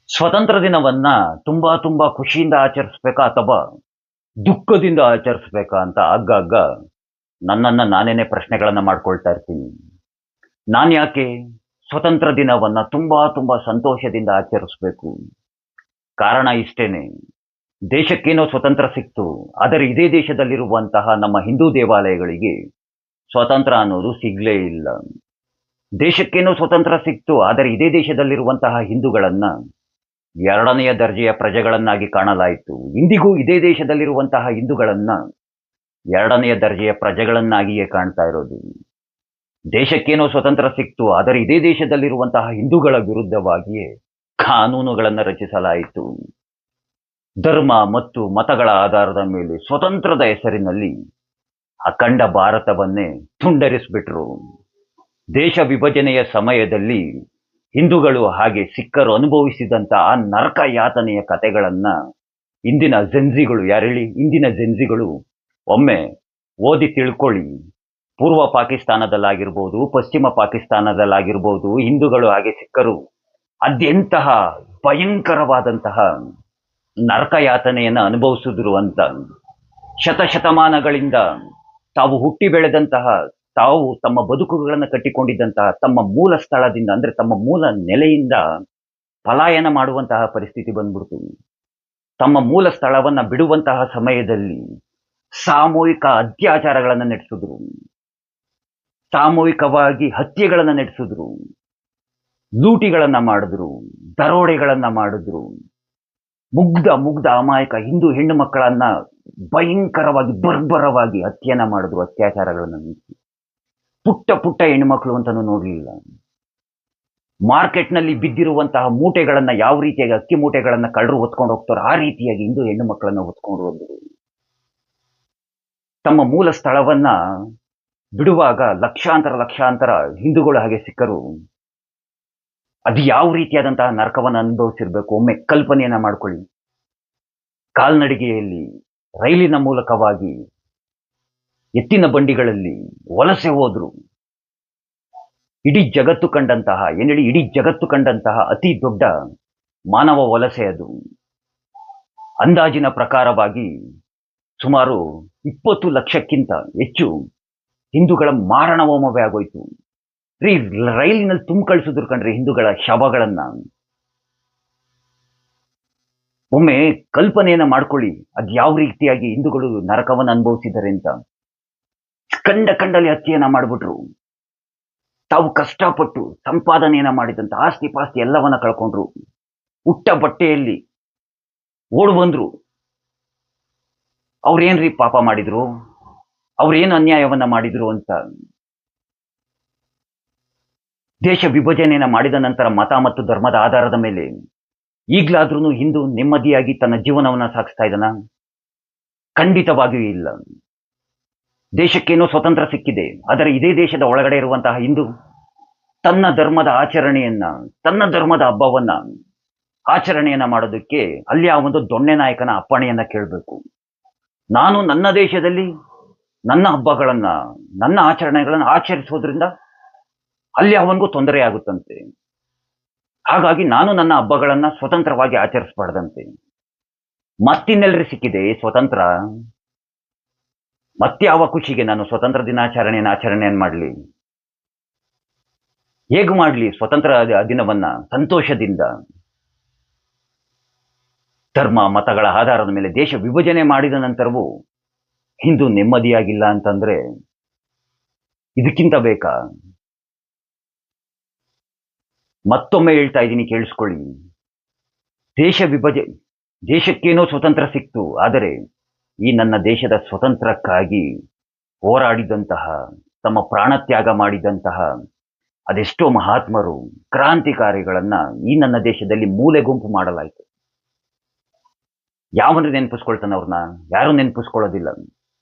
ಸ್ವತಂತ್ರ ದಿನವನ್ನ ತುಂಬಾ ತುಂಬಾ ಖುಷಿಯಿಂದ ಆಚರಿಸ್ಬೇಕಾ ಅಥವಾ ದುಃಖದಿಂದ ಆಚರಿಸ್ಬೇಕಾ ಅಂತ ಆಗಾಗ ನನ್ನನ್ನ ನಾನೇನೆ ಪ್ರಶ್ನೆಗಳನ್ನ ಮಾಡ್ಕೊಳ್ತಾ ಇರ್ತೀನಿ. ನಾನ್ ಯಾಕೆ ಸ್ವತಂತ್ರ ದಿನವನ್ನ ತುಂಬಾ ತುಂಬಾ ಸಂತೋಷದಿಂದ ಆಚರಿಸ್ಬೇಕು? ಕಾರಣ ಇಷ್ಟೇನೆ. ದೇಶಕ್ಕೇನೋ ಸ್ವತಂತ್ರ ಸಿಕ್ತು, ಆದರೆ ಇದೇ ದೇಶದಲ್ಲಿರುವಂತಹ ನಮ್ಮ ಹಿಂದೂ ದೇವಾಲಯಗಳಿಗೆ ಸ್ವತಂತ್ರ ಅನ್ನೋದು ಸಿಗ್ಲೇ ಇಲ್ಲ. ದೇಶಕ್ಕೇನೋ ಸ್ವತಂತ್ರ ಸಿಕ್ತು, ಆದರೆ ಇದೇ ದೇಶದಲ್ಲಿರುವಂತಹ ಹಿಂದೂಗಳನ್ನ ಎರಡನೆಯ ದರ್ಜೆಯ ಪ್ರಜೆಗಳನ್ನಾಗಿ ಕಾಣಲಾಯಿತು. ಇಂದಿಗೂ ಇದೇ ದೇಶದಲ್ಲಿರುವಂತಹ ಹಿಂದೂಗಳನ್ನ ಎರಡನೆಯ ದರ್ಜೆಯ ಪ್ರಜೆಗಳನ್ನಾಗಿಯೇ ಕಾಣ್ತಾ ಇರೋದು. ದೇಶಕ್ಕೇನೋ ಸ್ವತಂತ್ರ ಸಿಕ್ತು, ಆದರೆ ಇದೇ ದೇಶದಲ್ಲಿರುವಂತಹ ಹಿಂದೂಗಳ ವಿರುದ್ಧವಾಗಿಯೇ ಕಾನೂನುಗಳನ್ನು ರಚಿಸಲಾಯಿತು. ಧರ್ಮ ಮತ್ತು ಮತಗಳ ಆಧಾರದ ಮೇಲೆ ಸ್ವತಂತ್ರದ ಹೆಸರಿನಲ್ಲಿ ಅಖಂಡ ಭಾರತವನ್ನೇ ತುಂಡರಿಸಿಬಿಟ್ರು. ದೇಶ ವಿಭಜನೆಯ ಸಮಯದಲ್ಲಿ ಹಿಂದೂಗಳು ಹಾಗೆ ಸಿಖ್ಖರು ಅನುಭವಿಸಿದಂತಹ ಆ ನರಕ ಯಾತನೆಯ ಕಥೆಗಳನ್ನ ಇಂದಿನ ಜೆನ್ಜಿಗಳು ಯಾರೇಳಿ ಇಂದಿನ ಜೆನ್ಜಿಗಳು ಒಮ್ಮೆ ಓದಿ ತಿಳ್ಕೊಳ್ಳಿ. ಪೂರ್ವ ಪಾಕಿಸ್ತಾನದಲ್ಲಾಗಿರ್ಬೋದು, ಪಶ್ಚಿಮ ಪಾಕಿಸ್ತಾನದಲ್ಲಾಗಿರ್ಬೋದು, ಹಿಂದೂಗಳು ಹಾಗೆ ಸಿಖ್ಖರು ಅದೆಂತಹ ಭಯಂಕರವಾದಂತಹ ನರಕ ಯಾತನೆಯನ್ನ ಅನುಭವಿಸಿದ್ರು ಅಂತ ಶತಶತಮಾನಗಳಿಂದ ತಾವು ಹುಟ್ಟಿ ಬೆಳೆದಂತಹ, ತಾವು ತಮ್ಮ ಬದುಕುಗಳನ್ನು ಕಟ್ಟಿಕೊಂಡಿದ್ದಂತಹ ತಮ್ಮ ಮೂಲ ಸ್ಥಳದಿಂದ ಅಂದ್ರೆ ತಮ್ಮ ಮೂಲ ನೆಲೆಯಿಂದ ಪಲಾಯನ ಮಾಡುವಂತಹ ಪರಿಸ್ಥಿತಿ ಬಂದ್ಬಿಡ್ತು. ತಮ್ಮ ಮೂಲ ಸ್ಥಳವನ್ನ ಬಿಡುವಂತಹ ಸಮಯದಲ್ಲಿ ಸಾಮೂಹಿಕ ಅತ್ಯಾಚಾರಗಳನ್ನು ನಡೆಸಿದ್ರು, ಸಾಮೂಹಿಕವಾಗಿ ಹತ್ಯೆಗಳನ್ನ ನಡೆಸಿದ್ರು, ಲೂಟಿಗಳನ್ನ ಮಾಡಿದ್ರು, ದರೋಡೆಗಳನ್ನ ಮಾಡಿದ್ರು. ಮುಗ್ಧ ಮುಗ್ಧ ಅಮಾಯಕ ಹಿಂದೂ ಹೆಣ್ಣು ಮಕ್ಕಳನ್ನ ಭಯಂಕರವಾಗಿ ಬರ್ಬರವಾಗಿ ಹತ್ಯೆಯನ್ನ ಮಾಡಿದ್ರು, ಅತ್ಯಾಚಾರಗಳನ್ನ ನಡೆಸಿ. ಪುಟ್ಟ ಪುಟ್ಟ ಹೆಣ್ಣುಮಕ್ಕಳು ಅಂತಾನು ನೋಡ್ಲಿಲ್ಲ. ಮಾರ್ಕೆಟ್ನಲ್ಲಿ ಬಿದ್ದಿರುವಂತಹ ಮೂಟೆಗಳನ್ನ ಯಾವ ರೀತಿಯಾಗಿ ಅಕ್ಕಿ ಮೂಟೆಗಳನ್ನ ಕಳ್ಳರು ಹೊತ್ಕೊಂಡು ಹೋಗ್ತಾರೋ ಆ ರೀತಿಯಾಗಿ ಹಿಂದೂ ಹೆಣ್ಣು ಮಕ್ಕಳನ್ನ ಹೊತ್ಕೊಂಡು ಹೋದ್ರು. ತಮ್ಮ ಮೂಲ ಸ್ಥಳವನ್ನ ಬಿಡುವಾಗ ಲಕ್ಷಾಂತರ ಲಕ್ಷಾಂತರ ಹಿಂದೂಗಳು ಹಾಗೆ ಸಿಖ್ಖರು ಅದು ಯಾವ ರೀತಿಯಾದಂತಹ ನರಕವನ್ನು ಅನುಭವಿಸಿರ್ಬೇಕು ಒಮ್ಮೆ ಕಲ್ಪನೆಯನ್ನ ಮಾಡ್ಕೊಳ್ಳಿ. ಕಾಲ್ನಡಿಗೆಯಲ್ಲಿ, ರೈಲಿನ ಮೂಲಕವಾಗಿ, ಎತ್ತಿನ ಬಂಡಿಗಳಲ್ಲಿ ವಲಸೆ ಹೋದ್ರು. ಇಡೀ ಜಗತ್ತು ಕಂಡಂತಹ ಇಡೀ ಜಗತ್ತು ಕಂಡಂತಹ ಅತಿ ದೊಡ್ಡ ಮಾನವ ವಲಸೆ ಅದು. ಅಂದಾಜಿನ ಪ್ರಕಾರವಾಗಿ ಸುಮಾರು 20 ಲಕ್ಷಕ್ಕಿಂತ ಹೆಚ್ಚು ಹಿಂದೂಗಳ ಮಾರಣ ಹೋಮವೇ ಆಗೋಯ್ತು. ರೈಲಿನಲ್ಲಿ ತುಂಬ ಕಳಿಸಿದ್ರು ಕಣ್ರಿ ಹಿಂದೂಗಳ ಶವಗಳನ್ನ. ಒಮ್ಮೆ ಕಲ್ಪನೆಯನ್ನ ಮಾಡ್ಕೊಳ್ಳಿ, ಅದ್ ಯಾವ ರೀತಿಯಾಗಿ ಹಿಂದೂಗಳು ನರಕವನ್ನು ಅನುಭವಿಸಿದ್ದಾರೆ ಅಂತ. ಕಂಡಲ್ಲಿ ಹತ್ಯೆಯನ್ನ ಮಾಡ್ಬಿಟ್ರು. ತಾವು ಕಷ್ಟಪಟ್ಟು ಸಂಪಾದನೆಯನ್ನ ಮಾಡಿದಂತ ಆಸ್ತಿ ಪಾಸ್ತಿ ಎಲ್ಲವನ್ನ ಕಳ್ಕೊಂಡ್ರು. ಉಟ್ಟ ಬಟ್ಟೆಯಲ್ಲಿ ಓಡ್ ಬಂದ್ರು. ಅವ್ರೇನ್ರಿ ಪಾಪ ಮಾಡಿದ್ರು, ಅವ್ರೇನು ಅನ್ಯಾಯವನ್ನ ಮಾಡಿದ್ರು ಅಂತ. ದೇಶ ವಿಭಜನೆಯನ್ನ ಮಾಡಿದ ನಂತರ ಮತ ಮತ್ತು ಧರ್ಮದ ಆಧಾರದ ಮೇಲೆ ಈಗ್ಲಾದ್ರೂ ಹಿಂದೂ ನೆಮ್ಮದಿಯಾಗಿ ತನ್ನ ಜೀವನವನ್ನ ಸಾಗಿಸ್ತಾ ಇದ್ದಾನ? ಖಂಡಿತವಾಗಿಯೂ ಇಲ್ಲ. ದೇಶಕ್ಕೇನೋ ಸ್ವತಂತ್ರ ಸಿಕ್ಕಿದೆ, ಆದರೆ ಇದೇ ದೇಶದ ಒಳಗಡೆ ಇರುವಂತಹ ಹಿಂದೂ ತನ್ನ ಧರ್ಮದ ಆಚರಣೆಯನ್ನ, ತನ್ನ ಧರ್ಮದ ಹಬ್ಬವನ್ನ ಆಚರಣೆಯನ್ನ ಮಾಡೋದಕ್ಕೆ ಅಲ್ಲಿ ಆ ಒಂದು ದೊಣ್ಣೆ ನಾಯಕನ ಅಪ್ಪಣೆಯನ್ನ ಕೇಳಬೇಕು. ನಾನು ನನ್ನ ದೇಶದಲ್ಲಿ ನನ್ನ ಹಬ್ಬಗಳನ್ನ, ನನ್ನ ಆಚರಣೆಗಳನ್ನ ಆಚರಿಸೋದ್ರಿಂದ ಅಲ್ಲಿ ಅವನಿಗೂ ತೊಂದರೆ ಆಗುತ್ತಂತೆ. ಹಾಗಾಗಿ ನಾನು ನನ್ನ ಹಬ್ಬಗಳನ್ನ ಸ್ವತಂತ್ರವಾಗಿ ಆಚರಿಸಬಾರ್ದಂತೆ. ಮತ್ತಿನ್ನೆಲ್ಲರಿ ಸಿಕ್ಕಿದೆ ಸ್ವತಂತ್ರ? ಮತ್ಯಾವ ಖುಷಿಗೆ ನಾನು ಸ್ವತಂತ್ರ ಆಚರಣೆಯನ್ನು ಮಾಡಲಿ? ಹೇಗೆ ಮಾಡಲಿ ಸ್ವತಂತ್ರ ದಿನವನ್ನ ಸಂತೋಷದಿಂದ? ಧರ್ಮ ಮತಗಳ ಆಧಾರದ ಮೇಲೆ ದೇಶ ವಿಭಜನೆ ಮಾಡಿದ ನಂತರವೂ ಹಿಂದೂ ನೆಮ್ಮದಿಯಾಗಿಲ್ಲ ಅಂತಂದ್ರೆ ಇದಕ್ಕಿಂತ ಬೇಕಾ? ಮತ್ತೊಮ್ಮೆ ಹೇಳ್ತಾ ಇದ್ದೀನಿ, ಕೇಳಿಸ್ಕೊಳ್ಳಿ. ದೇಶಕ್ಕೇನೋ ಸ್ವತಂತ್ರ ಸಿಕ್ತು, ಆದರೆ ಈ ನನ್ನ ದೇಶದ ಸ್ವತಂತ್ರಕ್ಕಾಗಿ ಹೋರಾಡಿದಂತಹ, ತಮ್ಮ ಪ್ರಾಣತ್ಯಾಗ ಮಾಡಿದಂತಹ ಅದೆಷ್ಟೋ ಮಹಾತ್ಮರು, ಕ್ರಾಂತಿಕಾರಿಗಳನ್ನ ಈ ನನ್ನ ದೇಶದಲ್ಲಿ ಮೂಲೆ ಗುಂಪು ಮಾಡಲಾಯಿತು. ಯಾವನು ನೆನಪಿಸ್ಕೊಳ್ತಾನೆ ಅವ್ರನ್ನ? ಯಾರು ನೆನಪಿಸ್ಕೊಳ್ಳೋದಿಲ್ಲ.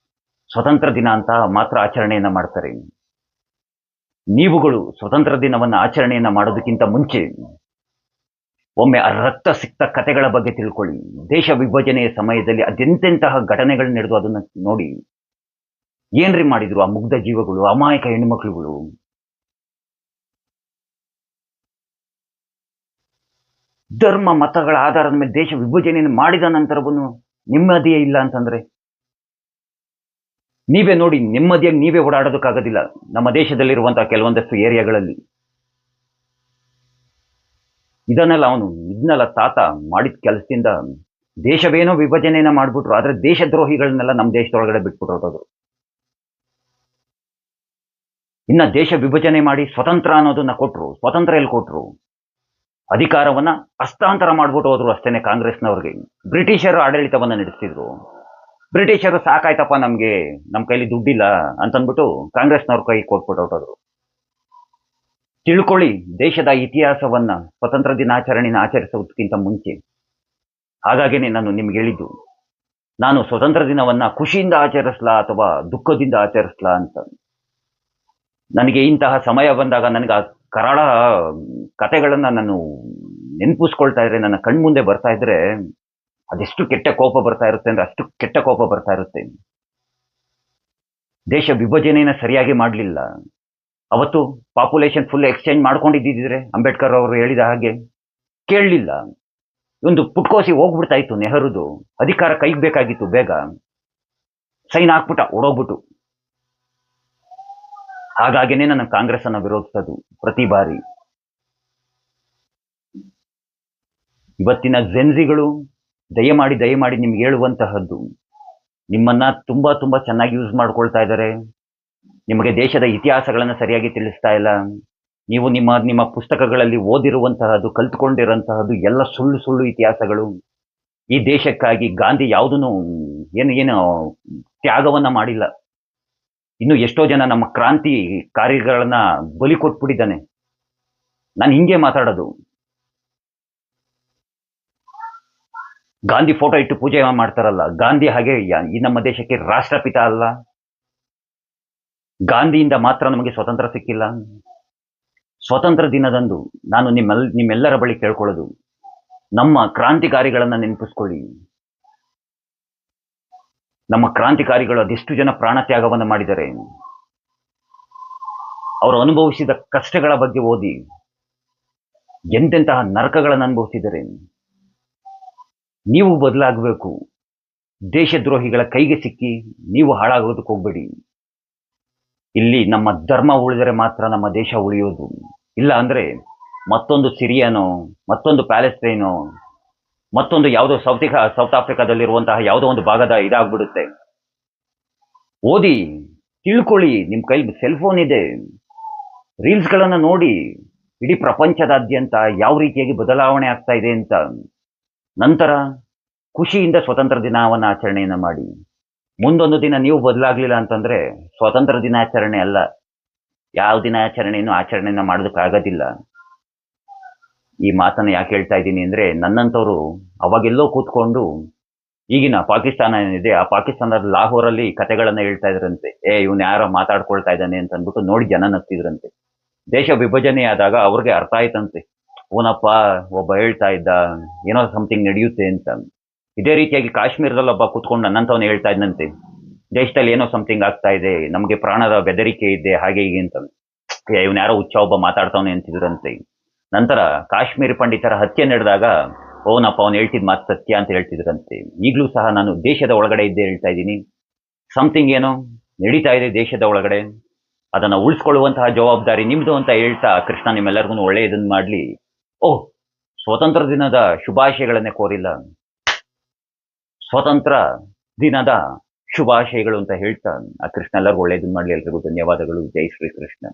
ಸ್ವತಂತ್ರ ದಿನ ಅಂತ ಮಾತ್ರ ಆಚರಣೆಯನ್ನ ಮಾಡ್ತಾರೆ. ನೀವುಗಳು ಸ್ವತಂತ್ರ ದಿನವನ್ನ ಆಚರಣೆಯನ್ನ ಮಾಡೋದಕ್ಕಿಂತ ಮುಂಚೆ ಒಮ್ಮೆ ಆ ರಕ್ತ ಸಿಕ್ತ ಕಥೆಗಳ ಬಗ್ಗೆ ತಿಳ್ಕೊಳ್ಳಿ. ದೇಶ ವಿಭಜನೆಯ ಸಮಯದಲ್ಲಿ ಅದೆಂತೆಂತಹ ಘಟನೆಗಳು ನಡೆದು ಅದನ್ನ ನೋಡಿ. ಏನ್ರಿ ಮಾಡಿದ್ರು ಆ ಮುಗ್ಧ ಜೀವಗಳು, ಅಮಾಯಕ ಹೆಣ್ಣುಮಕ್ಳುಗಳು? ಧರ್ಮ ಮತಗಳ ಆಧಾರದ ಮೇಲೆ ದೇಶ ವಿಭಜನೆಯನ್ನು ಮಾಡಿದ ನಂತರವೂ ನೆಮ್ಮದಿಯೇ ಇಲ್ಲ ಅಂತಂದ್ರೆ ನೀವೇ ನೋಡಿ, ನೆಮ್ಮದಿಯಾಗಿ ನೀವೇ ಓಡಾಡೋದಕ್ಕಾಗೋದಿಲ್ಲ ನಮ್ಮ ದೇಶದಲ್ಲಿರುವಂತಹ ಕೆಲವೊಂದಷ್ಟು ಏರಿಯಾಗಳಲ್ಲಿ. ಇದನ್ನೆಲ್ಲ ತಾತ ಮಾಡಿದ ಕೆಲಸದಿಂದ ದೇಶವೇನೋ ವಿಭಜನೆಯನ್ನ ಮಾಡ್ಬಿಟ್ರು, ಆದ್ರೆ ದೇಶದ್ರೋಹಿಗಳನ್ನೆಲ್ಲ ನಮ್ಮ ದೇಶದೊಳಗಡೆ ಬಿಟ್ಬಿಟ್ಟು ಇನ್ನ ದೇಶ ವಿಭಜನೆ ಮಾಡಿ ಸ್ವತಂತ್ರ ಅನ್ನೋದನ್ನ ಕೊಟ್ರು. ಸ್ವತಂತ್ರ ಎಲ್ಲಿ ಕೊಟ್ರು? ಅಧಿಕಾರವನ್ನ ಹಸ್ತಾಂತರ ಮಾಡ್ಬಿಟ್ಟು ಹೋದ್ರು ಅಷ್ಟೇನೆ ಕಾಂಗ್ರೆಸ್ನವ್ರಿಗೆ. ಬ್ರಿಟಿಷರು ಆಡಳಿತವನ್ನ ನಡೆಸ್ತಿದ್ರು. ಬ್ರಿಟಿಷರು ಸಾಕಾಯ್ತಪ್ಪ ನಮ್ಗೆ, ನಮ್ ಕೈಲಿ ದುಡ್ಡಿಲ್ಲ ಅಂತಂದ್ಬಿಟ್ಟು ಕಾಂಗ್ರೆಸ್ನವ್ರ ಕೈ ಕೊಟ್ಬಿಟ್ಟು ಹೊರಟೋದ್ರು. ತಿಳ್ಕೊಳ್ಳಿ ದೇಶದ ಇತಿಹಾಸವನ್ನ ಸ್ವತಂತ್ರ ದಿನಾಚರಣೆನ ಆಚರಿಸೋದಕ್ಕಿಂತ ಮುಂಚೆ. ಹಾಗಾಗೇನೆ ನಾನು ನಿಮ್ಗೆ ಹೇಳಿದ್ದು, ನಾನು ಸ್ವತಂತ್ರ ದಿನವನ್ನ ಖುಷಿಯಿಂದ ಆಚರಿಸ್ಲಾ ಅಥವಾ ದುಃಖದಿಂದ ಆಚರಿಸ್ಲಾ ಅಂತ. ನನಗೆ ಇಂತಹ ಸಮಯ ಬಂದಾಗ ನನಗೆ ಆ ಕರಾಳ ಕತೆಗಳನ್ನ ನಾನು ನೆನಪಿಸ್ಕೊಳ್ತಾ ಇದ್ರೆ, ನನ್ನ ಕಣ್ಮುಂದೆ ಬರ್ತಾ ಇದ್ರೆ ಅದೆಷ್ಟು ಕೆಟ್ಟ ಕೋಪ ಬರ್ತಾ ಇರುತ್ತೆ ಅಂದ್ರೆ ಅಷ್ಟು ಕೆಟ್ಟ ಕೋಪ ಬರ್ತಾ ಇರುತ್ತೆ. ದೇಶ ವಿಭಜನೆಯನ್ನ ಸರಿಯಾಗಿ ಮಾಡಲಿಲ್ಲ. ಅವತ್ತು ಪಾಪ್ಯುಲೇಷನ್ ಫುಲ್ ಎಕ್ಸ್ಚೇಂಜ್ ಮಾಡ್ಕೊಂಡಿದ್ದಿದ್ರೆ ಅಂಬೇಡ್ಕರ್ ಅವರು ಹೇಳಿದ ಹಾಗೆ ಕೇಳಲಿಲ್ಲ. ಒಂದು ಪುಟ್ಕೋಸಿ ಹೋಗ್ಬಿಡ್ತಾ ಇತ್ತು ನೆಹರುದು. ಅಧಿಕಾರ ಕೈಗೆ ಬೇಕಾಗಿತ್ತು, ಬೇಗ ಸೈನ್ ಹಾಕ್ಬಿಟ್ಟ ಓಡೋಗ್ಬಿಟ್ಟು. ಹಾಗಾಗಿನೇ ನನ್ನ ಕಾಂಗ್ರೆಸ್ ಅನ್ನ ವಿರೋಧಿಸೋದು ಪ್ರತಿ ಬಾರಿ. ಇವತ್ತಿನ ಜೆನ್ಸಿಗಳು ದಯಮಾಡಿ ನಿಮ್ಗೆ ಹೇಳುವಂತಹದ್ದು, ನಿಮ್ಮನ್ನ ತುಂಬಾ ತುಂಬಾ ಚೆನ್ನಾಗಿ ಯೂಸ್ ಮಾಡ್ಕೊಳ್ತಾ ಇದ್ದಾರೆ. ನಿಮಗೆ ದೇಶದ ಇತಿಹಾಸಗಳನ್ನ ಸರಿಯಾಗಿ ತಿಳಿಸ್ತಾ ಇಲ್ಲ. ನೀವು ನಿಮ್ಮ ಪುಸ್ತಕಗಳಲ್ಲಿ ಓದಿರುವಂತಹದ್ದು, ಕಲ್ತ್ಕೊಂಡಿರುವಂತಹದ್ದು ಎಲ್ಲ ಸುಳ್ಳು ಇತಿಹಾಸಗಳು. ಈ ದೇಶಕ್ಕಾಗಿ ಗಾಂಧಿ ಯಾವುದನ್ನು ಏನು ತ್ಯಾಗವನ್ನ ಮಾಡಿಲ್ಲ. ಇನ್ನು ಎಷ್ಟೋ ಜನ ನಮ್ಮ ಕ್ರಾಂತಿಕಾರಿಗಳನ್ನ ಬಲಿ ಕೊಟ್ಬಿಟ್ಟಿದ್ದಾನೆ. ನಾನು ಹಿಂಗೆ ಮಾತಾಡೋದು. ಗಾಂಧಿ ಫೋಟೋ ಇಟ್ಟು ಪೂಜೆ ಮಾಡ್ತಾರಲ್ಲ, ಗಾಂಧಿ ಹಾಗೆ ಈ ನಮ್ಮ ದೇಶಕ್ಕೆ ರಾಷ್ಟ್ರಪಿತ ಅಲ್ಲ. ಗಾಂಧಿಯಿಂದ ಮಾತ್ರ ನಮಗೆ ಸ್ವತಂತ್ರ ಸಿಕ್ಕಿಲ್ಲ. ಸ್ವತಂತ್ರ ದಿನದಂದು ನಾನು ನಿಮ್ಮೆಲ್ಲರ ಬಳಿ ಕೇಳ್ಕೊಳ್ಳೋದು, ನಮ್ಮ ಕ್ರಾಂತಿಕಾರಿಗಳನ್ನ ನೆನಪಿಸ್ಕೊಳ್ಳಿ. ನಮ್ಮ ಕ್ರಾಂತಿಕಾರಿಗಳು ಅದೆಷ್ಟು ಜನ ಪ್ರಾಣ ತ್ಯಾಗವನ್ನು ಮಾಡಿದ್ದಾರೆ. ಅವರು ಅನುಭವಿಸಿದ ಕಷ್ಟಗಳ ಬಗ್ಗೆ ಓದಿ, ಎಂತೆಂತಹ ನರಕಗಳನ್ನು ಅನುಭವಿಸಿದ್ದಾರೆ. ನೀವು ಬದಲಾಗಬೇಕು. ದೇಶದ್ರೋಹಿಗಳ ಕೈಗೆ ಸಿಕ್ಕಿ ನೀವು ಹಾಳಾಗೋದಕ್ಕೆ ಹೋಗ್ಬೇಡಿ. ಇಲ್ಲಿ ನಮ್ಮ ಧರ್ಮ ಉಳಿದರೆ ಮಾತ್ರ ನಮ್ಮ ದೇಶ ಉಳಿಯೋದು. ಇಲ್ಲ ಅಂದ್ರೆ ಮತ್ತೊಂದು ಸಿರಿಯಾನೋ, ಮತ್ತೊಂದು ಪ್ಯಾಲೆಸ್ಟೈನೋ, ಮತ್ತೊಂದು ಯಾವುದೋ ಸೌತ್ ಆಫ್ರಿಕಾದಲ್ಲಿರುವಂತಹ ಯಾವುದೋ ಒಂದು ಭಾಗದ ಇದಾಗ್ಬಿಡುತ್ತೆ. ಓದಿ, ತಿಳ್ಕೊಳ್ಳಿ. ನಿಮ್ಮ ಕೈಲಿ ಸೆಲ್ ಫೋನ್ ಇದೆ, ರೀಲ್ಸ್ಗಳನ್ನು ನೋಡಿ ಇಡೀ ಪ್ರಪಂಚದಾದ್ಯಂತ ಯಾವ ರೀತಿಯಾಗಿ ಬದಲಾವಣೆ ಆಗ್ತಾ ಇದೆ ಅಂತ. ನಂತರ ಖುಷಿಯಿಂದ ಸ್ವತಂತ್ರ ದಿನವನ್ನು ಆಚರಣೆಯನ್ನು ಮಾಡಿ. ಮುಂದೊಂದು ದಿನ ನೀವು ಬದಲಾಗ್ಲಿಲ್ಲ ಅಂತಂದ್ರೆ ಸ್ವತಂತ್ರ ದಿನಾಚರಣೆ ಅಲ್ಲ, ಯಾವ ದಿನಾಚರಣೆಯನ್ನು ಆಚರಣೆಯನ್ನು ಮಾಡೋದಕ್ಕಾಗೋದಿಲ್ಲ. ಈ ಮಾತನ್ನು ಯಾಕೆ ಹೇಳ್ತಾ ಇದ್ದೀನಿ ಅಂದ್ರೆ, ನನ್ನಂಥವ್ರು ಅವಾಗೆಲ್ಲೋ ಕೂತ್ಕೊಂಡು ಈಗಿನ ಪಾಕಿಸ್ತಾನ ಏನಿದೆ, ಆ ಪಾಕಿಸ್ತಾನದ ಲಾಹೋರಲ್ಲಿ ಕತೆಗಳನ್ನ ಹೇಳ್ತಾ ಇದ್ರಂತೆ. ಇವನು ಯಾರೋ ಮಾತಾಡ್ಕೊಳ್ತಾ ಇದ್ದಾನೆ ಅಂತ ಅಂದ್ಬಿಟ್ಟು ನೋಡಿ ಜನ ನಗ್ತಿದ್ರಂತೆ. ದೇಶ ವಿಭಜನೆ ಆದಾಗ ಅವ್ರಿಗೆ ಅರ್ಥ ಆಯ್ತಂತೆ, ಓನಪ್ಪ ಒಬ್ಬ ಹೇಳ್ತಾ ಇದ್ದ ಏನೋ ಸಮಥಿಂಗ್ ನಡೆಯುತ್ತೆ ಅಂತ. ಇದೇ ರೀತಿಯಾಗಿ ಕಾಶ್ಮೀರದಲ್ಲಿ ಒಬ್ಬ ಕೂತ್ಕೊಂಡು ನನ್ನಂತವನು ಹೇಳ್ತಾ ಇದ್ದಂತೆ, ದೇಶದಲ್ಲಿ ಏನೋ ಸಮಥಿಂಗ್ ಆಗ್ತಾ ಇದೆ, ನಮಗೆ ಪ್ರಾಣದ ಬೆದರಿಕೆ ಇದೆ, ಹಾಗೆ ಹೀಗೆ ಅಂತ. ಇವನು ಯಾರೋ ಹುಚ್ಚ ಒಬ್ಬ ಮಾತಾಡ್ತಾವನೆ ಅಂತಿದ್ರಂತೆ. ನಂತರ ಕಾಶ್ಮೀರಿ ಪಂಡಿತರ ಹತ್ಯೆ ನಡೆದಾಗ ಓನಪ್ಪ ಅವನು ಹೇಳ್ತಿದ್ ಮಾತು ಸತ್ಯ ಅಂತ ಹೇಳ್ತಿದ್ರಂತೆ. ಈಗಲೂ ಸಹ ನಾನು ದೇಶದ ಒಳಗಡೆ ಇದ್ದೇ ಹೇಳ್ತಾ ಇದ್ದೀನಿ, ಸಮಥಿಂಗ್ ಏನೋ ನಡೀತಾ ಇದೆ ದೇಶದ ಒಳಗಡೆ, ಅದನ್ನ ಉಳಿಸ್ಕೊಳ್ಳುವಂತಹ ಜವಾಬ್ದಾರಿ ನಿಮ್ದು ಅಂತ ಹೇಳ್ತಾ ಕೃಷ್ಣ ನಿಮ್ಮೆಲ್ಲರಿಗೂ ಒಳ್ಳೆ ಇದನ್ನ ಮಾಡ್ಲಿ. ಸ್ವತಂತ್ರ ದಿನದ ಶುಭಾಶಯಗಳನ್ನೇ ಕೋರಿಲ್ಲ, ಸ್ವತಂತ್ರ ದಿನದ ಶುಭಾಶಯಗಳು ಅಂತ ಹೇಳ್ತಾ ಆ ಕೃಷ್ಣ ಎಲ್ಲರಿಗೂ ಒಳ್ಳೆಯದನ್ನ ಮಾಡ್ಲಿ. ಎಲ್ರಿಗೂ ಧನ್ಯವಾದಗಳು. ಜೈ ಶ್ರೀ ಕೃಷ್ಣ.